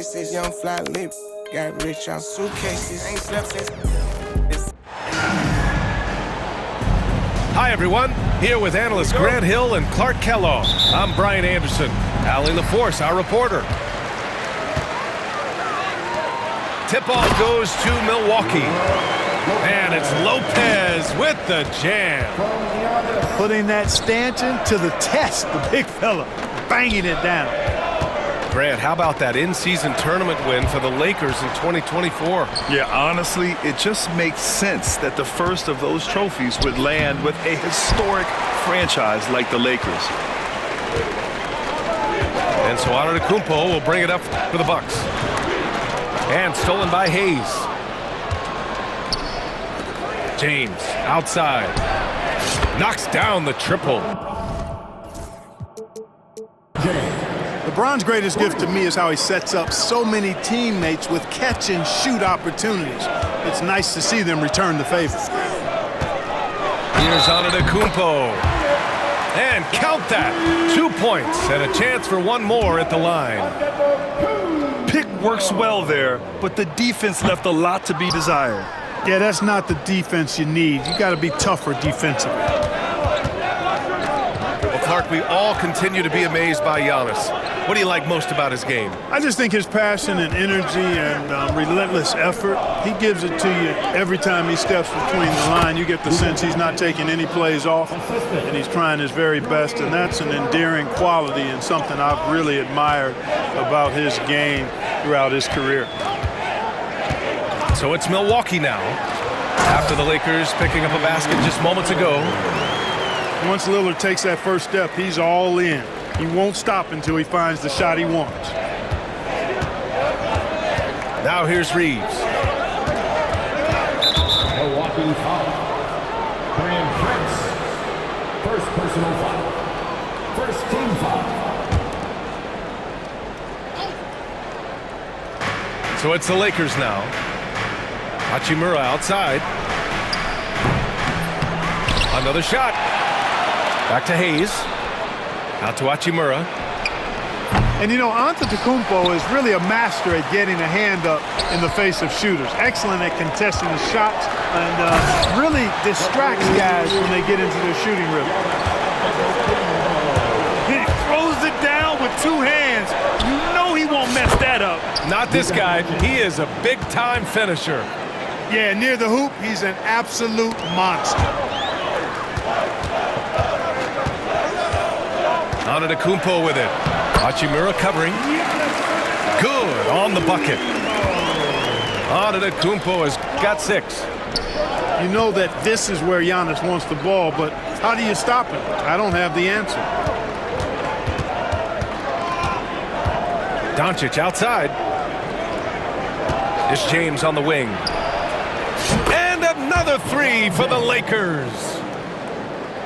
faces, young fly lip. Got rich on suitcases. Ain't slept since. Hi, everyone. Here with analysts Grant Hill and Clark Kellogg. I'm Brian Anderson. Allie LaForce, our reporter. Tip-off goes to Milwaukee. And it's Lopez with the jam. Putting that stanchion to the test, the big fella, banging it down. Grant, how about that in-season tournament win for the Lakers in 2024? Yeah, honestly, it just makes sense that the first of those trophies would land with a historic franchise like the Lakers. And so Antetokounmpo will bring it up for the Bucks. And stolen by Hayes. James outside. Knocks down the triple. LeBron's greatest gift to me is how he sets up so many teammates with catch-and-shoot opportunities. It's nice to see them return the favor. Here's Antetokounmpo. And count that. 2 points and a chance for one more at the line. Pick works well there, but the defense left a lot to be desired. Yeah, that's not the defense you need. You got to be tougher defensively. Well, Clark, we all continue to be amazed by Giannis. What do you like most about his game? I just think his passion and energy and relentless effort, he gives it to you every time he steps between the line. You get the sense he's not taking any plays off, and he's trying his very best, and that's an endearing quality and something I've really admired about his game throughout his career. So it's Milwaukee now, after the Lakers picking up a basket just moments ago. Once Lillard takes that first step, he's all in. He won't stop until he finds the shot he wants. Now here's Reeves. Milwaukee foul. Brian Prince. First personal foul. First team foul. So it's the Lakers now. Hachimura outside. Another shot. Back to Hayes. Out to Hachimura. And you know, Antetokounmpo is really a master at getting a hand up in the face of shooters. Excellent at contesting the shots and really distracts guys when they get into their shooting rhythm. He throws it down with two hands. You know he won't mess that up. Not this guy. He is a big-time finisher. Yeah, near the hoop, he's an absolute monster. Antetokounmpo with it. Hachimura covering. Good on the bucket. Antetokounmpo has got 6. You know that this is where Giannis wants the ball, but how do you stop him? I don't have the answer. Doncic outside. It's James on the wing. And another 3 for the Lakers.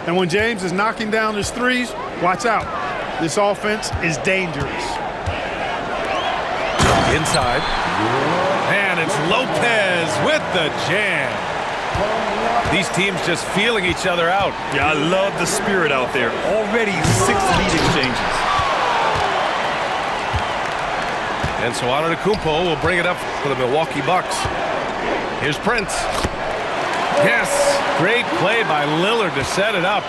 And when James is knocking down his threes, watch out. This offense is dangerous. Inside. And it's Lopez with the jam. These teams just feeling each other out. Yeah, I love the spirit out there. Already 6 lead exchanges. And so Antetokounmpo will bring it up for the Milwaukee Bucks. Here's Prince. Yes, great play by Lillard to set it up.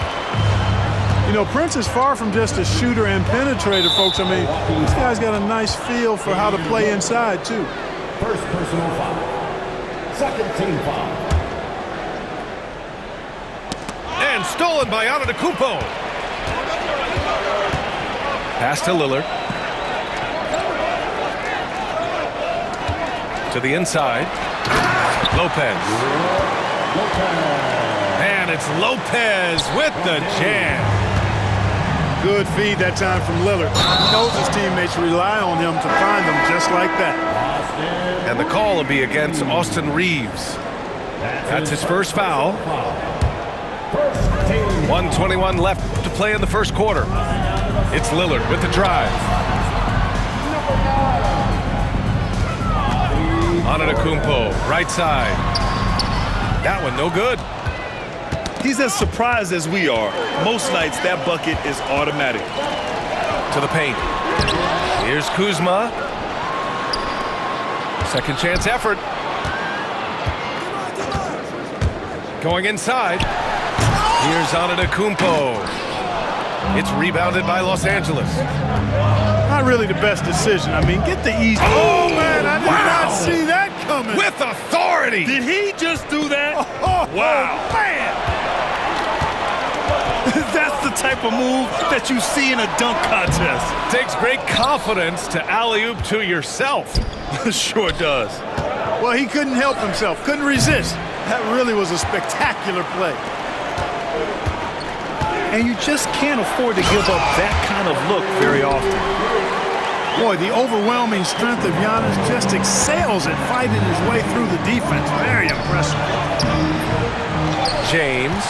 You know, Prince is far from just a shooter and penetrator, folks. I mean, this guy's got a nice feel for how to play inside, too. First personal foul. Second team foul. And stolen by Antetokounmpo. Pass to Lillard. To the inside. Lopez. And it's Lopez with the jam. Good feed that time from Lillard. He knows his teammates rely on him to find them just like that. And the call will be against Austin Reeves. That's his first foul. 1:21 left to play in the first quarter. It's Lillard with the drive. Antetokounmpo, right side. That one no good. He's as surprised as we are. Most nights, that bucket is automatic. To the paint. Here's Kuzma. Second chance effort. Going inside. Here's Antetokounmpo. It's rebounded by Los Angeles. Not really the best decision. I mean, get the easy. Oh, man, I did not see that coming. With authority. Did he just do that? Wow. Man. That's the type of move that you see in a dunk contest. Takes great confidence to alley-oop to yourself. Sure does. Well, he couldn't help himself, couldn't resist. That really was a spectacular play. And you just can't afford to give up that kind of look very often. Boy, the overwhelming strength of Giannis just excels at fighting his way through the defense. Very impressive. James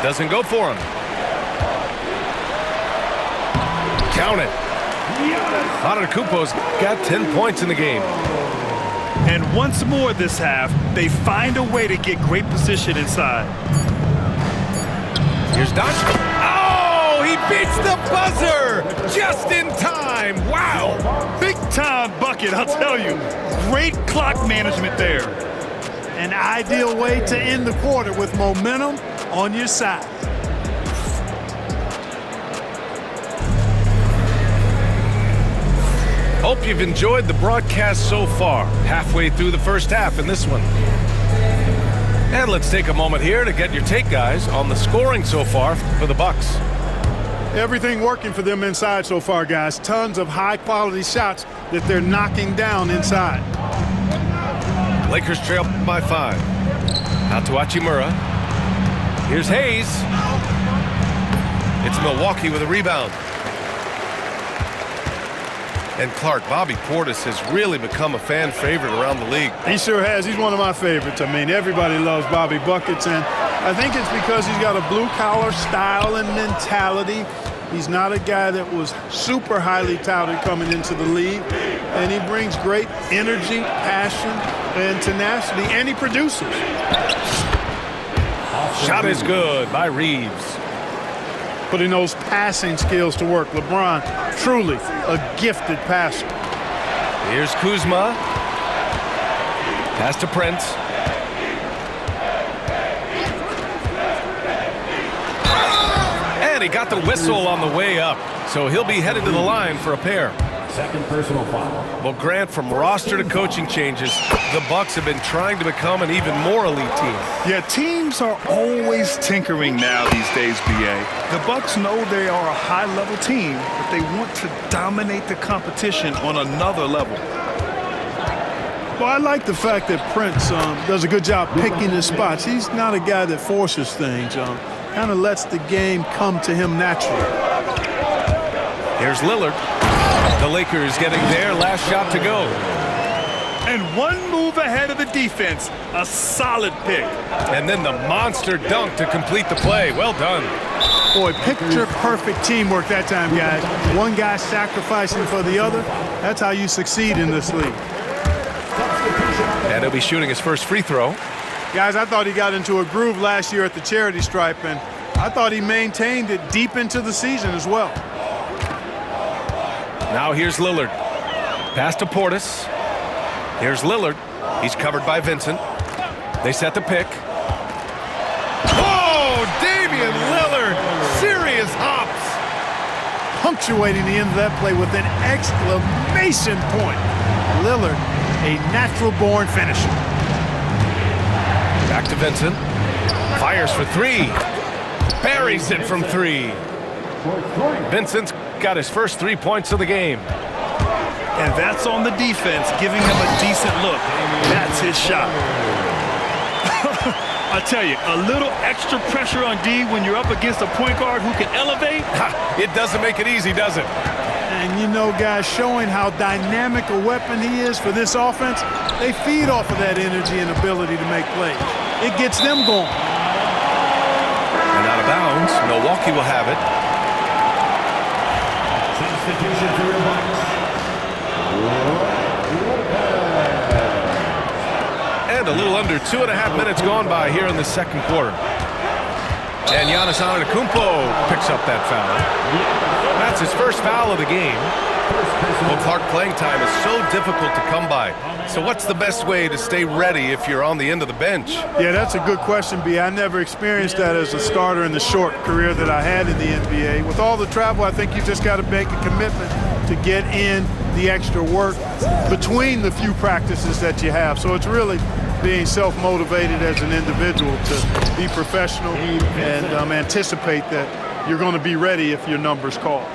doesn't go for him. Count it. Antetokounmpo's got 10 points in the game. And once more this half, they find a way to get great position inside. Here's Doncic. Oh, he beats the buzzer just in time. Wow. Big time bucket, I'll tell you. Great clock management there. An ideal way to end the quarter with momentum on your side. Hope you've enjoyed the broadcast so far. Halfway through the first half in this one. And let's take a moment here to get your take, guys, on the scoring so far for the Bucks. Everything working for them inside so far, guys. Tons of high-quality shots that they're knocking down inside. Lakers trail by 5. Out to Hachimura. Here's Hayes. It's Milwaukee with a rebound. And Clark, Bobby Portis has really become a fan favorite around the league. He sure has. He's one of my favorites. I mean, everybody loves Bobby Buckets, and I think it's because he's got a blue-collar style and mentality. He's not a guy that was super highly touted coming into the league, and he brings great energy, passion, and tenacity, and he produces. Shot is good by Reeves. Putting those passing skills to work. LeBron, truly a gifted passer. Here's Kuzma. Pass to Prince. And he got the whistle on the way up, so he'll be headed to the line for a pair. Second personal foul. Well, Grant, from roster to coaching changes, the Bucks have been trying to become an even more elite team. Yeah, teams are always tinkering now these days, B.A. The Bucks know they are a high-level team, but they want to dominate the competition on another level. Well, I like the fact that Prince does a good job picking his spots. He's not a guy that forces things. Kind of lets the game come to him naturally. Here's Lillard. The Lakers getting their last shot to go. And one move ahead of the defense. A solid pick. And then the monster dunk to complete the play. Well done. Boy, picture-perfect teamwork that time, guys. One guy sacrificing for the other. That's how you succeed in this league. And he'll be shooting his first free throw. Guys, I thought he got into a groove last year at the charity stripe, and I thought he maintained it deep into the season as well. Now here's Lillard. Pass to Portis. Here's Lillard. He's covered by Vincent. They set the pick. Oh, Damian Lillard. Serious hops. Punctuating the end of that play with an exclamation point. Lillard, a natural-born finisher. Back to Vincent. Fires for 3. Buries it from 3. Vincent's got his first 3 points of the game. And that's on the defense, giving him a decent look. That's his shot. I tell you, a little extra pressure on D when you're up against a point guard who can elevate. It doesn't make it easy, does it? And you know, guys, showing how dynamic a weapon he is for this offense, they feed off of that energy and ability to make plays. It gets them going. And out of bounds, Milwaukee will have it. Substitution for your Bucks. And a little under 2.5 minutes gone by here in the second quarter. And Giannis Antetokounmpo picks up that foul. That's his first foul of the game. Well, Clark, playing time is so difficult to come by. So what's the best way to stay ready if you're on the end of the bench? Yeah, that's a good question, B. I never experienced that as a starter in the short career that I had in the NBA. With all the travel, I think you just got to make a commitment to get in the extra work between the few practices that you have. So it's really being self-motivated as an individual to be professional and anticipate that you're going to be ready if your number's called.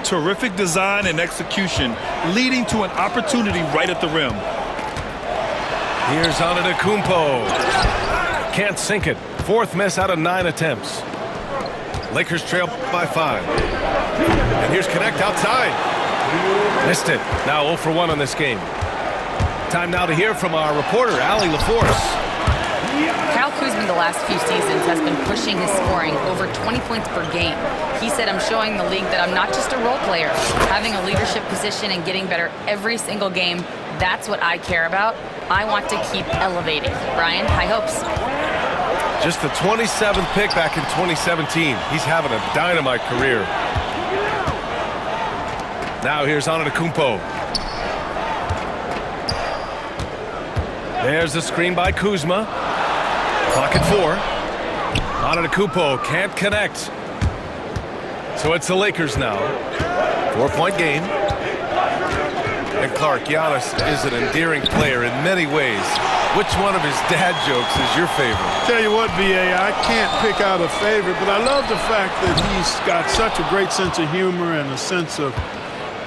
Terrific design and execution, leading to an opportunity right at the rim. Here's Antetokounmpo. Can't sink it. Fourth miss out of 9 attempts. Lakers trail by 5. And here's Connect outside. Missed it. Now 0 for 1 on this game. Time now to hear from our reporter, Allie LaForce. Kyle Kuzma the last few seasons has been pushing his scoring over 20 points per game. He said, I'm showing the league that I'm not just a role player. Having a leadership position and getting better every single game, that's what I care about. I want to keep elevating. Brian, high hopes. Just the 27th pick back in 2017. He's having a dynamite career. Now here's Antetokounmpo. There's the screen by Kuzma. Clock at 4. Antetokounmpo can't connect. So it's the Lakers now. 4-point game. And Clark, Giannis is an endearing player in many ways. Which one of his dad jokes is your favorite? Tell you what, B.A., I can't pick out a favorite, but I love the fact that he's got such a great sense of humor and a sense of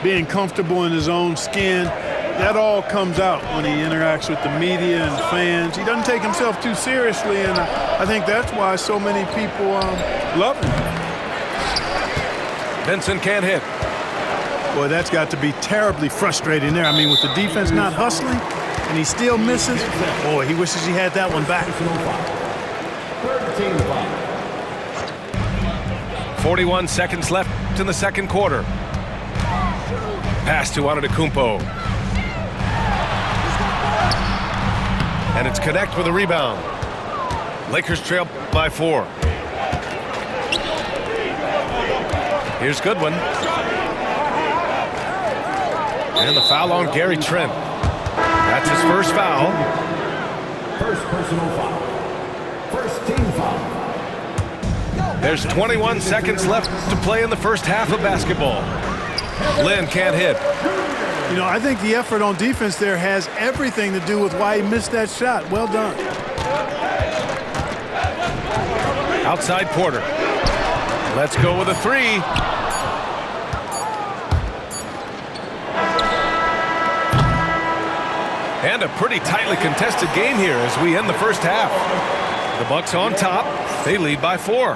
being comfortable in his own skin. That all comes out when he interacts with the media and fans. He doesn't take himself too seriously, and I think that's why so many people love him. Vincent can't hit. Boy, that's got to be terribly frustrating there. I mean, with the defense not hustling, and he still misses. Boy, he wishes he had that one back. 41 seconds left in the second quarter. Pass to Antetokounmpo. And it's Connect with a rebound. Lakers trail by 4. Here's Goodwin. And the foul on Gary Trent. That's his first foul. First personal foul. First team foul. There's 21 seconds left to play in the first half of basketball. Lynn can't hit. You know, I think the effort on defense there has everything to do with why he missed that shot. Well done. Outside Porter. Let's go with a 3. And a pretty tightly contested game here as we end the first half. The Bucks on top. They lead by 4.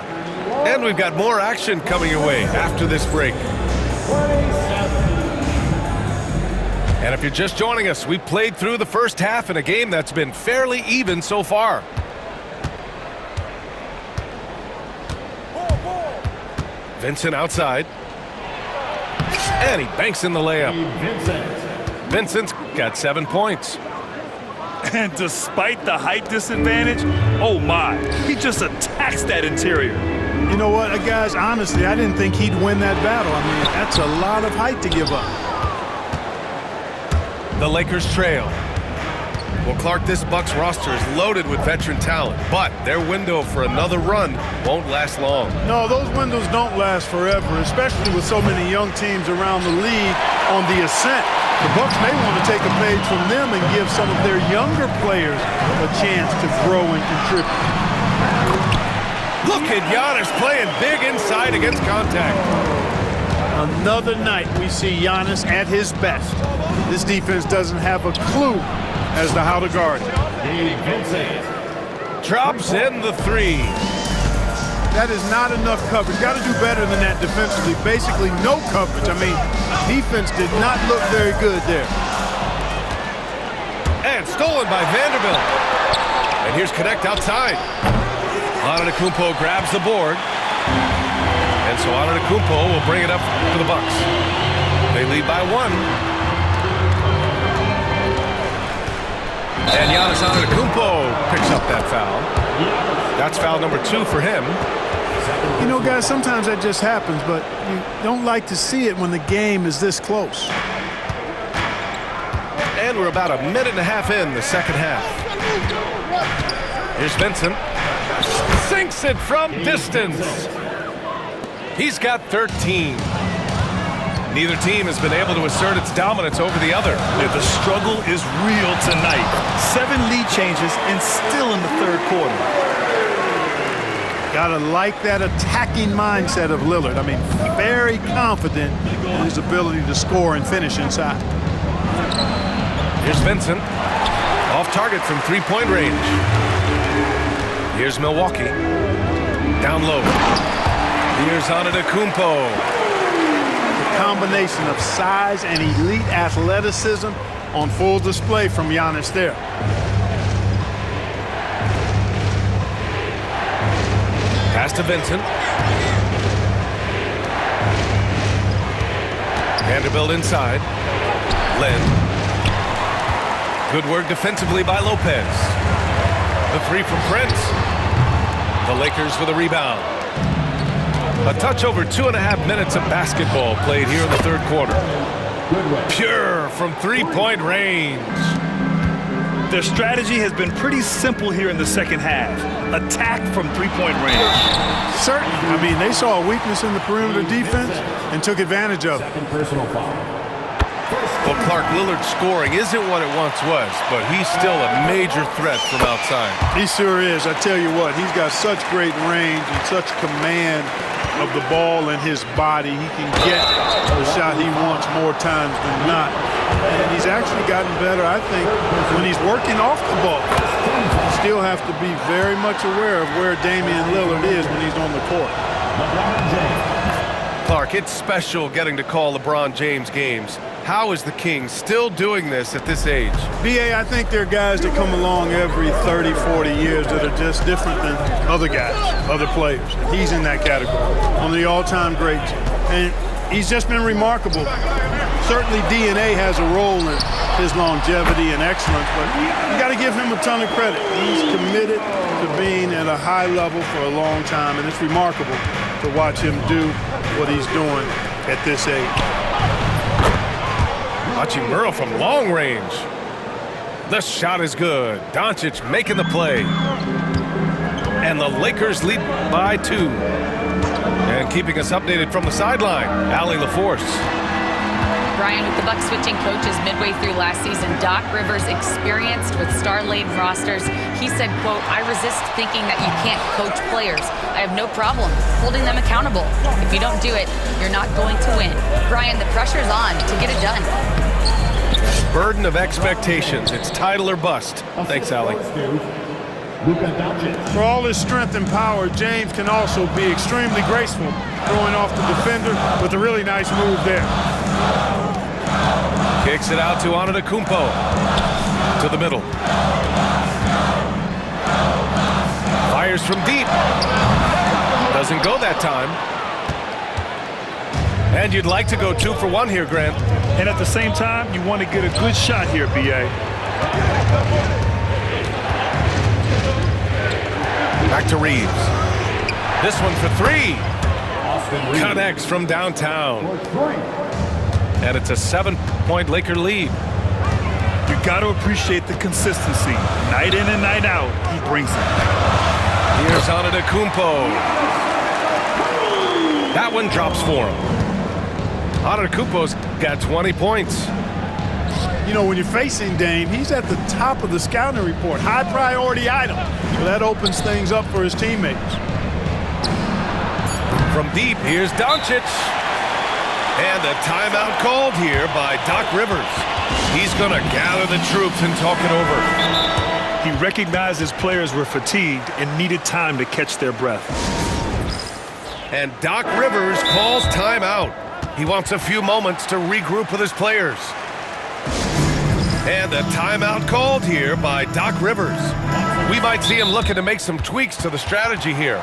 And we've got more action coming your way after this break. And if you're just joining us, we played through the first half in a game that's been fairly even so far. Vincent outside. And he banks in the layup. Vincent's got 7 points. And despite the height disadvantage, oh my, he just attacks that interior. You know what, guys, honestly, I didn't think he'd win that battle. I mean, that's a lot of height to give up. The Lakers trail. Well, Clark, this Bucks roster is loaded with veteran talent, but their window for another run won't last long. No, those windows don't last forever, especially with so many young teams around the league on the ascent. The Bucks may want to take a page from them and give some of their younger players a chance to grow and contribute. Look at Giannis playing big inside against contact. Another night we see Giannis at his best. This defense doesn't have a clue as to how to guard him. Drops in the 3. That is not enough coverage. Got to do better than that defensively. Basically no coverage. I mean, defense did not look very good there. And stolen by Vanderbilt. And here's Connect outside. Antetokounmpo grabs the board. And so Antetokounmpo will bring it up for the Bucks. They lead by 1. And Giannis Antetokounmpo picks up that foul. That's foul number 2 for him. You know, guys, sometimes that just happens, but you don't like to see it when the game is this close. And we're about a minute and a half in the second half. Here's Vincent. Sinks it from distance. He's got 13. Neither team has been able to assert its dominance over the other. Yeah, the struggle is real tonight. 7 lead changes and still in the third quarter. Gotta like that attacking mindset of Lillard. I mean, very confident in his ability to score and finish inside. Here's Vincent. Off target from three-point range. Here's Milwaukee. Down low. Here's Antetokounmpo. The combination of size and elite athleticism on full display from Giannis there. Pass to Vincent. Vanderbilt inside. Len. Good work defensively by Lopez. The three from Prince. The Lakers with a rebound. A touch over 2.5 minutes of basketball played here in the third quarter. Pure from three-point range. Their strategy has been pretty simple here in the second half. Attack from three-point range. Certainly. I mean, they saw a weakness in the perimeter defense and took advantage of it. Second personal foul. Well, Clark, Lillard's scoring isn't what it once was, but he's still a major threat from outside. He sure is. I tell you what, he's got such great range and such command of the ball in his body. He can get the shot he wants more times than not. And he's actually gotten better, I think, when he's working off the ball. You still have to be very much aware of where Damian Lillard is when he's on the court. Clark, it's special getting to call LeBron James games. How is the King still doing this at this age? B.A., I think there are guys that come along every 30, 40 years that are just different than other guys, other players. He's in that category, one of the all-time greats. And he's just been remarkable. Certainly DNA has a role in his longevity and excellence, but you got to give him a ton of credit. He's committed to being at a high level for a long time, and it's remarkable to watch him do what he's doing at this age. Watching Murrow from long range. The shot is good. Doncic making the play. And the Lakers lead by 2. And keeping us updated from the sideline, Allie LaForce. Brian, with the Bucks switching coaches midway through last season, Doc Rivers, experienced with star-laden rosters, he said, quote, "I resist thinking that you can't coach players. I have no problem holding them accountable. If you don't do it, you're not going to win." Brian, the pressure's on to get it done. Burden of expectations. It's title or bust. Thanks, Allie. For all his strength and power, James can also be extremely graceful, throwing off the defender with a really nice move there. Kicks it out to Antetokounmpo. To the middle. Fires from deep. Doesn't go that time. And you'd like to go 2 for 1 here, Grant. And at the same time, you want to get a good shot here, B.A. Back to Reeves. This one for 3. Connects from downtown. And it's a 7-point Laker lead. You got to appreciate the consistency. Night in and night out, he brings it. Here's Antetokounmpo. That one drops for him. Antetokounmpo's got 20 points. You know, when you're facing Dame, he's at the top of the scouting report. High priority item. So that opens things up for his teammates. From deep, here's Doncic. And a timeout called here by Doc Rivers. He's going to gather the troops and talk it over. He recognized his players were fatigued and needed time to catch their breath. And Doc Rivers calls timeout. He wants a few moments to regroup with his players. And a timeout called here by Doc Rivers. We might see him looking to make some tweaks to the strategy here.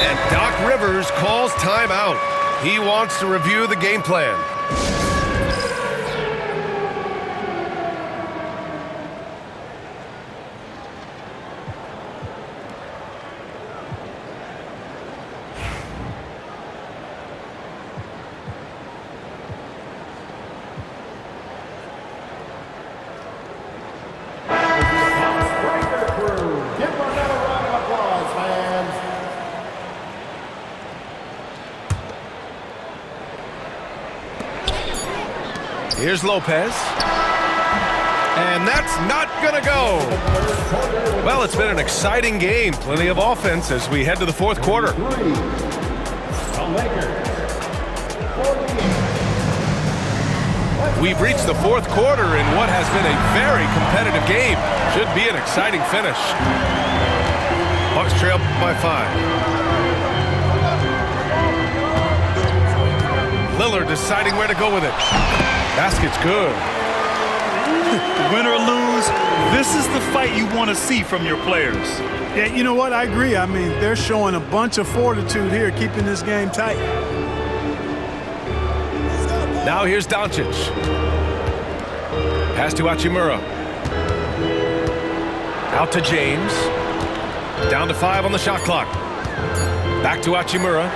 And Doc Rivers calls timeout. He wants to review the game plan. Here's Lopez. And that's not going to go. Well, it's been an exciting game. Plenty of offense as we head to the fourth quarter. We've reached the fourth quarter in what has been a very competitive game. Should be an exciting finish. Bucks trail by 5. Lillard deciding where to go with it. Basket's good. Win or lose, this is the fight you want to see from your players. Yeah, you know what? I agree. I mean, they're showing a bunch of fortitude here, keeping this game tight. Now here's Doncic. Pass to Hachimura. Out to James. Down to 5 on the shot clock. Back to Hachimura.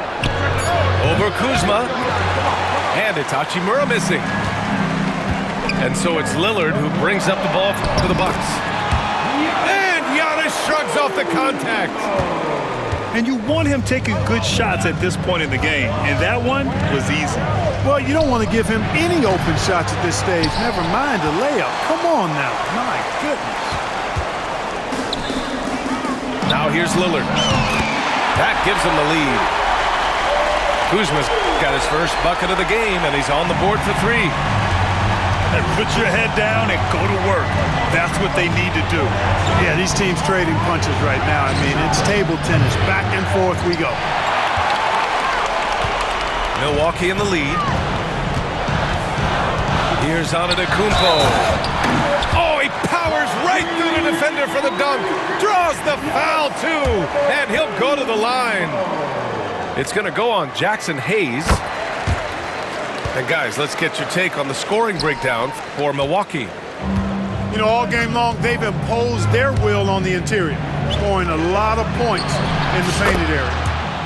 Over Kuzma. And it's Hachimura missing. And so it's Lillard who brings up the ball for the Bucks. And Giannis shrugs off the contact. And you want him taking good shots at this point in the game. And that one was easy. Well, you don't want to give him any open shots at this stage. Never mind a layup. Come on now. My goodness. Now here's Lillard. That gives him the lead. Kuzma's got his first bucket of the game, and he's on the board for 3. And put your head down and go to work. That's what they need to do. Yeah, these teams trading punches right now. I mean, it's table tennis. Back and forth we go. Milwaukee in the lead. Here's Antetokounmpo. Oh, he powers right through the defender for the dunk. Draws the foul, too. And he'll go to the line. It's going to go on Jackson Hayes. And guys, let's get your take on the scoring breakdown for Milwaukee. You know, all game long, they've imposed their will on the interior, scoring a lot of points in the painted area.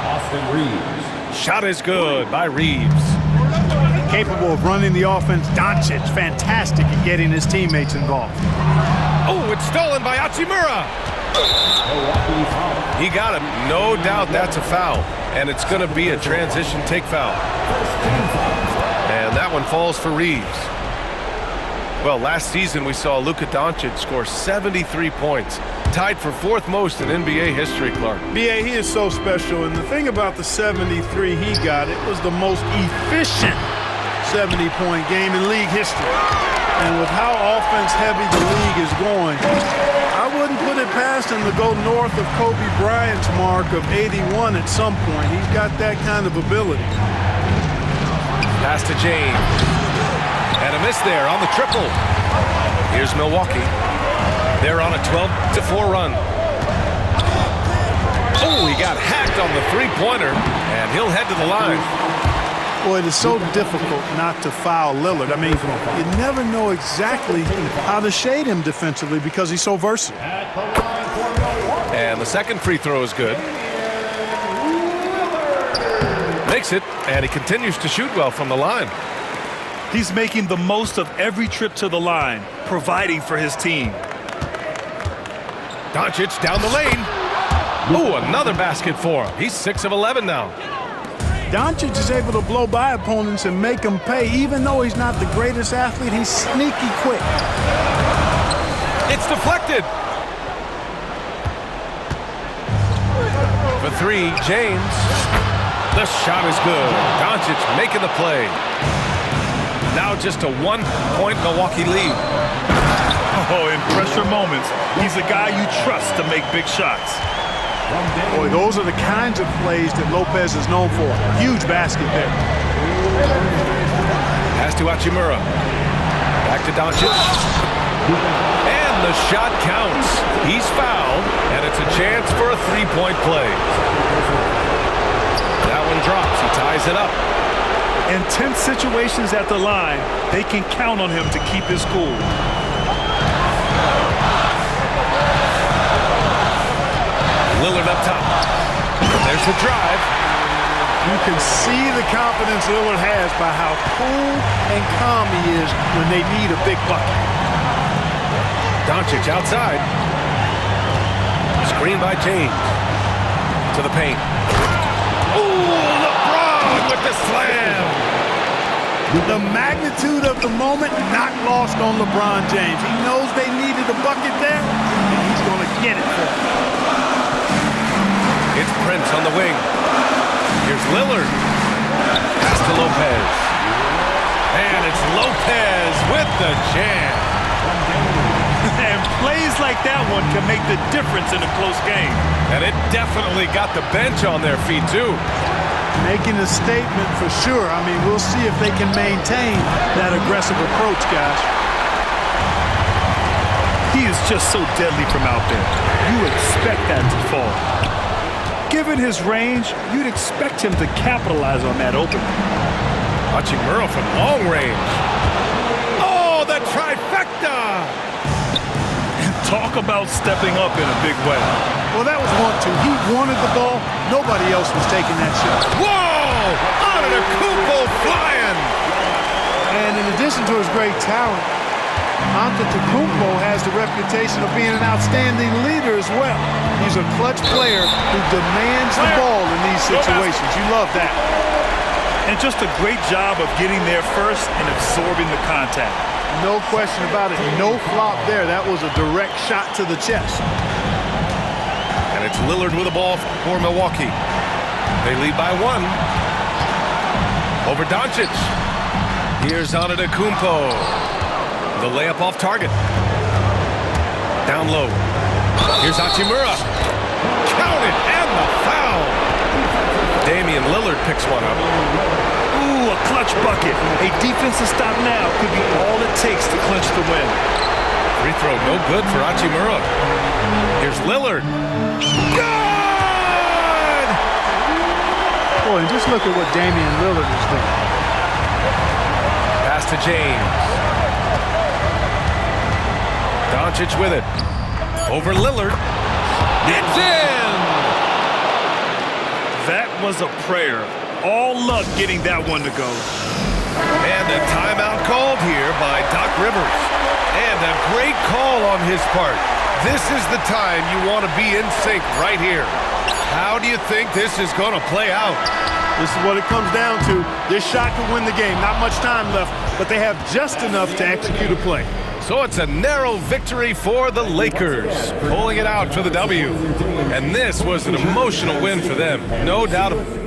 Austin Reeves. Shot is good by Reeves. Capable of running the offense, Doncic, fantastic at getting his teammates involved. Oh, it's stolen by Hachimura. He got him. No doubt that's a foul. And it's going to be a transition take foul. And that one falls for Reeves. Well, last season we saw Luka Doncic score 73 points. Tied for 4th most in NBA history, Clark. B.A., he is so special. And the thing about the 73 he got, it was the most efficient 70-point game in league history. And with how offense-heavy the league is going, I wouldn't put it past him to go north of Kobe Bryant's mark of 81 at some point. He's got that kind of ability. Pass to James. And a miss there on the triple. Here's Milwaukee. They're on a 12-4 run. Oh, he got hacked on the three-pointer, and he'll head to the line. Boy, it is so difficult not to foul Lillard. I mean, you never know exactly how to shade him defensively because he's so versatile. And the second free throw is good. Makes it, and he continues to shoot well from the line. He's making the most of every trip to the line, providing for his team. Doncic down the lane. Oh, another basket for him. He's 6 of 11 now. Doncic is able to blow by opponents and make them pay. Even though he's not the greatest athlete, he's sneaky quick. It's deflected. For 3, James. The shot is good. Doncic making the play. Now just a 1-point Milwaukee lead. Oh, in pressure moments, he's a guy you trust to make big shots. Boy, those are the kinds of plays that Lopez is known for. Huge basket there. Pass to Hachimura. Back to Doncic. And the shot counts. He's fouled, and it's a chance for a 3-point play. That one drops. He ties it up. In tense situations at the line, they can count on him to keep his cool. Lillard up top. There's the drive. You can see the confidence Lillard has by how cool and calm he is when they need a big bucket. Doncic outside. Screen by James. To the paint. Ooh, LeBron with the slam. The magnitude of the moment not lost on LeBron James. He knows they needed a bucket there, and he's going to get it for them. It's Prince on the wing. Here's Lillard. Pass to Lopez. And it's Lopez with the jam. And plays like that one can make the difference in a close game. And it definitely got the bench on their feet, too. Making a statement for sure. I mean, we'll see if they can maintain that aggressive approach, guys. He is just so deadly from out there. You expect that to fall. Given his range, you'd expect him to capitalize on that opening. Hachimura from long range. Oh, the trifecta! Talk about stepping up in a big way. Well, that was 1-2. He wanted the ball. Nobody else was taking that shot. Whoa! Antetokounmpo flying! And in addition to his great talent, Antetokounmpo has the reputation of being an outstanding leader as well. He's a clutch player who demands the ball in these situations. You love that. And just a great job of getting there first and absorbing the contact. No question about it. No flop there. That was a direct shot to the chest. And it's Lillard with the ball for Milwaukee. They lead by 1. Over Doncic. Here's Antetokounmpo. The layup off target. Down low. Here's Hachimura. Count it, and the foul. Damian Lillard picks one up. Ooh, a clutch bucket. A defensive stop now could be all it takes to clinch the win. Free throw no good for Hachimura. Here's Lillard. Good! Boy, and just look at what Damian Lillard is doing. Pass to James. Doncic with it. Over Lillard. It's in! That was a prayer. All luck getting that one to go. And a timeout called here by Doc Rivers. And a great call on his part. This is the time you want to be in sync right here. How do you think this is going to play out? This is what it comes down to. This shot could win the game. Not much time left, but they have just enough to execute a play. So it's a narrow victory for the Lakers, pulling it out for the W. And this was an emotional win for them, no doubt about it.